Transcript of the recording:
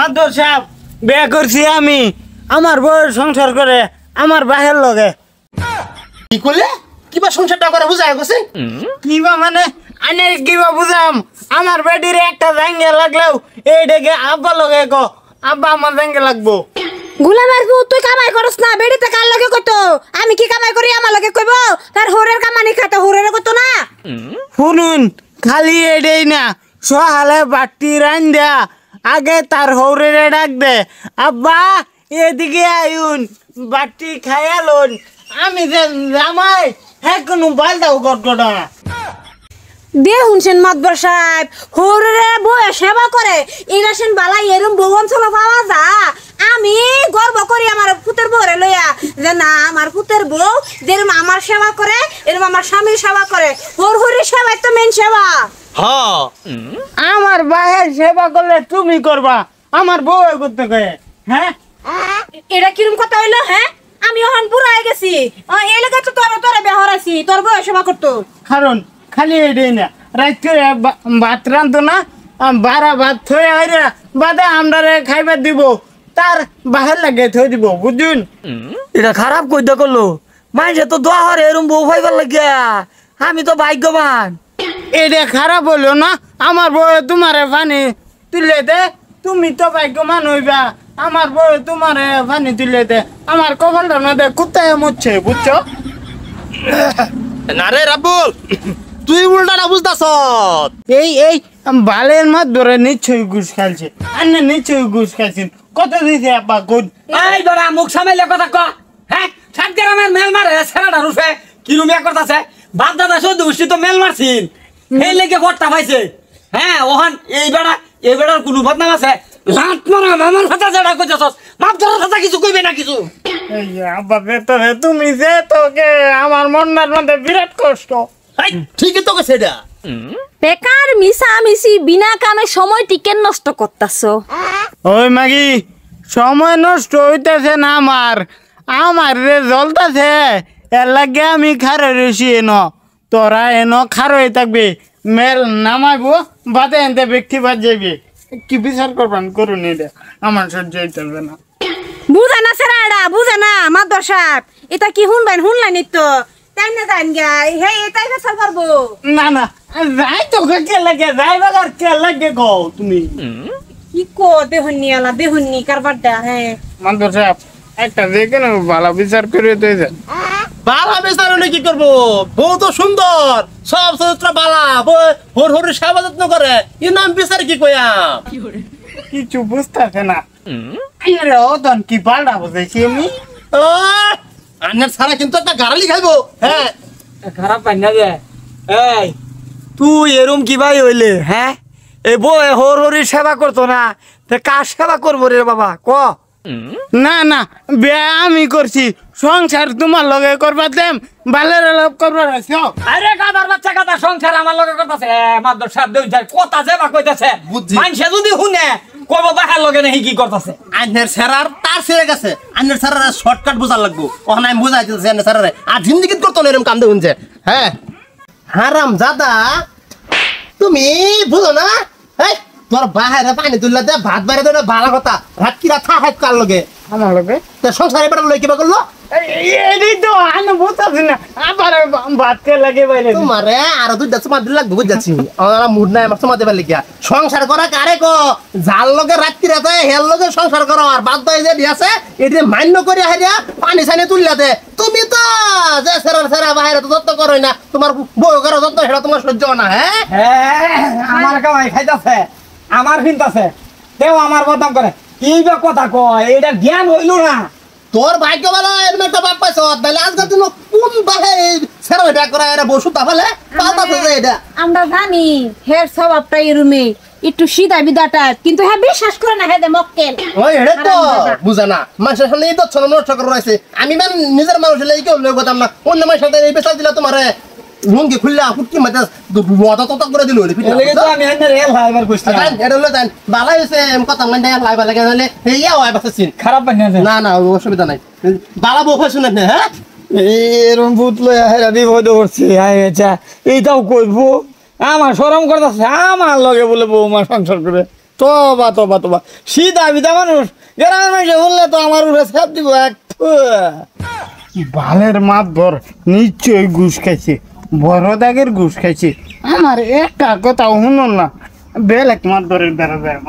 মাদর সাহেব বিয়ে করছি আমি, আমার বউয়ের সংসার করে আমার বাহের লগে। কি করলে? কিবা সংসারটা করে বুঝায় গেছে? কিবা মানে আনে কিবা বুঝাম? আমার বেটির একটা জাঙ্গে লাগলেও এইটাকে আব্বা লগে গো, আব্বা আমার জাঙ্গে লাগবো। গুলামের বউ তুই কামাই করস না, বেড়িতে কার লাগে কইতো? আমি কি কামাই করি আমার লাগে কইব? তার হোরের কামানি খাতে হোরের কইতো না? শুনুন, খালি এটাই না, সহালে বাটি রান দেয়া আগে তার হৌরে ডাক দে, আব্বা এদিকে আইন বাটি খায়ালুন। আমি যে জামাই হ্যাঁ কোনো বালদাও গড়গড়া না। দে শুনছেন মাতবর সাহেব, হোরের বউ সেবা করে ইরাসেন বালা এরম বউ অঞ্চল পাওয়া যা। আমি গর্ব করি আমার পুতের বউরে লইয়া যে না আমার পুতের বউ যেরকম আমার সেবা করে এরকম আমার স্বামীর সেবা করে। হোর হোরের সেবা তো মেন সেবা। হ্যাঁ, আমার বাহের সেবা করলে তুমি করবা, আমার বউ করতে কয়ে? হ্যাঁ, এটা কিরম কথা হইলো? হ্যাঁ, আমি এখন বুড়া হয়ে গেছি, এই লেগে তো তোরা বেহরাইছি, তোর বউ সেবা করতো। কারণ খালি এটাই না, রাত্রে ভাত রান্ধতো না, বারা ভাত থয়ে হইরা বাদে আমরা খাইবার দিব, তার বাহের লাগে থই দিব, বুঝুন? এটা খারাপ কইতে করলো, মাইসে তো দোয়া হরে এরম বউ পাইবার লাগিয়া, আমি তো ভাগ্যবান। এটা খারাপ হইলো না, আমার বউ তোমারে পানি তুলে দে, তুমি তো ভাগ্যমান হইবা। আমার বউ তোমারে পানি তুলে দে, আমার কপালটা না দে কুত্তায় মুচ্ছে, বুঝছো? না রে রাব্বুল, তুই উল্টাটা বুঝতাছ। এই বালের মাত ধরে নিশ্চয়ই ঘুষ খাইছে, আর না নিশ্চয়ই ঘুষ খাইছেন। কত দিয়েছে আব্বা গুড? এই ধরা মুখ সামাইলে কথা ক। হ্যাঁ, সাত গ্রামের মেল মারে ছেলেটা রুফে কিরু মিয়া করতেছে, বাপ দাদা সদ্য গোষ্ঠী তো মেল মারছিন, সেই লেগে ভোটটা পাইছে। হ্যাঁ, ওখান এই বেড়ার কোনো বদনাম আছে? লাট মারা মামার কথা যেটা কইতেছস, বাপ দাদার কথা কিছু কইবে না কিছু। এই আব্বা ভেতরে তুমি যে তোকে আমার মনটার মধ্যে বিরাট কষ্ট। ঠিকই তো গেছে এটা। বেকার মিশামিশি বিনা কামে সময় টিকেন নষ্ট করতাছো। ওই মাগি, সময় নষ্ট হইতেছে না আমার রে জ্বলতেছে, এর লাগে আমি খারে রয়েছি এন, তোরা এন খার হয়ে থাকবে, মেল নামাইবো বাদে এনতে ব্যক্তি বাদ যাইবে। কি বিচার করবেন করুন, এটা আমার সহ্য হইতে না। বুঝে না সেরাডা, বুঝে না মাদর সাহেব, এটা কি শুনবেন? শুনলেন তো তাই না? জান গা হে এটাই ফেসাল করবো না না, যাই তো কে লাগে, যাই বাগার কে লাগে গো তুমি। কি কো দেহনি আলা দেহনি কারবারটা। হ্যাঁ মাদর সাহেব, একটা দেখে না ভালো বিচার করে দিয়েছে। বালা বেচার কি করবো? বউ তো সুন্দর, সব চরিত্র বালা, হোর হোরের সেবা যত্ন করে, এ নাম বিচার কি কয়াম? কিছু বুঝতেছে না। আরে ও তখন কি পাল্টা বুঝেছি আমি। আন্নার ছাড়া কিন্তু একটা গাড়ালি খাইবো। হ্যাঁ, খারাপ পাই না যে। এই তুই এরম কি ভাই হইলে? হ্যাঁ, এ বউ হর হরির সেবা করতো না, তা কার সেবা করবো রে বাবা ক? না না, বিয়া আমি করছি, সংসার তোমার লগে করবা দেম, বালের লাভ করবার আছে। আরে গাদার বাচ্চা গাদা সংসার আমার লগে করতেছে, মাদর সাহেব দেই কথা যেবা কইতাছে, বুঝছি। মানসে যদি শুনে কইব বাহার লগে নাকি কি করতেছে। আন্নার ছাড়ার তার ছেড়ে গেছে, আন্নার ছাড়ার শর্টকাট বোঝার লাগবো। ওখানে আমি বোঝাই দিতেছি আন্নার ছাড়ারে আর জিন্দিগিত করতো না এরকম কান্দে শুনছে। হ্যাঁ, হারাম জাদা, তুমি বুঝো না? এই তোর বাহারে পানি তুললে দে, ভাত বাইরে দে, ভালো কথা। রাত কি রাত হাত কার লগে? আমার লগে সংসারে বেড়া লই কিবা করলো? এই তো আমি বুঝতেছি না, আবার ভাতকে লাগে বাইরে। তোমারে আরো দুইটা তোমার দিন লাগবে, বুঝাচ্ছি। আমার মুড নাই আমার তোমার দেবার লিখিয়া। সংসার করা কারে কো? যার লগে রাত্রি রাতে হের লগে সংসার করো, আর বাদ দই যে দিয়াছে এটি মান্য করে হারিয়া পানি ছানি তুললা দে। তুমি তো যে সেরা বাইরে তো যত্ন করোই না, তোমার বউ করো যত্ন, সেটা তোমার সহ্য না। হ্যাঁ, আমার কামাই খাইতাছে, আমার ভিনতাছে, তেও আমার বদনাম করে। কি বা কথা কয়, এটা জ্ঞান হইল না। তোর ভাগ্য ভালো এরকম একটা বাপ পাইছ, তাহলে আজকাল তুমি কোন বাহে সেরা এটা করে এরা বসু তাহলে পাল্টাতে যায় এটা। আমরা জানি হের স্বভাবটা এরুমে একটু সিধা বিদা টাইপ, কিন্তু হ্যাঁ বিশ্বাস করে না, হ্যাঁ মক্কেল। ওই এটা তো বুঝা না, মানুষের সামনে এই তো ছন্ন নষ্ট করে রয়েছে। আমি মান নিজের মানুষের লাগে কেউ লোক করতাম না, অন্য মানুষের সাথে এই পেশা দিলে তোমার লুঙ্গি খুললা ফুটকি মাঝে তত করে দিল। আমি এবার বুঝলাম এটা হলো জান ভালো হয়েছে কথা মানে লাইবা লাগে হলে ইয়া হয় বাঁচাচ্ছি। খারাপ বানিয়ে না না অসুবিধা নাই, বালা বউ শুনে না। হ্যাঁ, এরম ভূত লয়া হেরা বিপদ করছে, এইটাও করবো। আমার শরম করতেছে, আমার লগে বলে বৌমা সংসার করে। তোবা তোবা তোবা সিধা বিধা মানুষ গ্রামের মানুষে বললে তো আমার উপরে ছাপ দিব এক বালের মাত ধর নিশ্চয়ই ঘুষ খাইছে বড় দাগের ঘুষ খাইছে আমার একটা কথা শুনুন না বেলেক মাত ধরে বেড়া যায়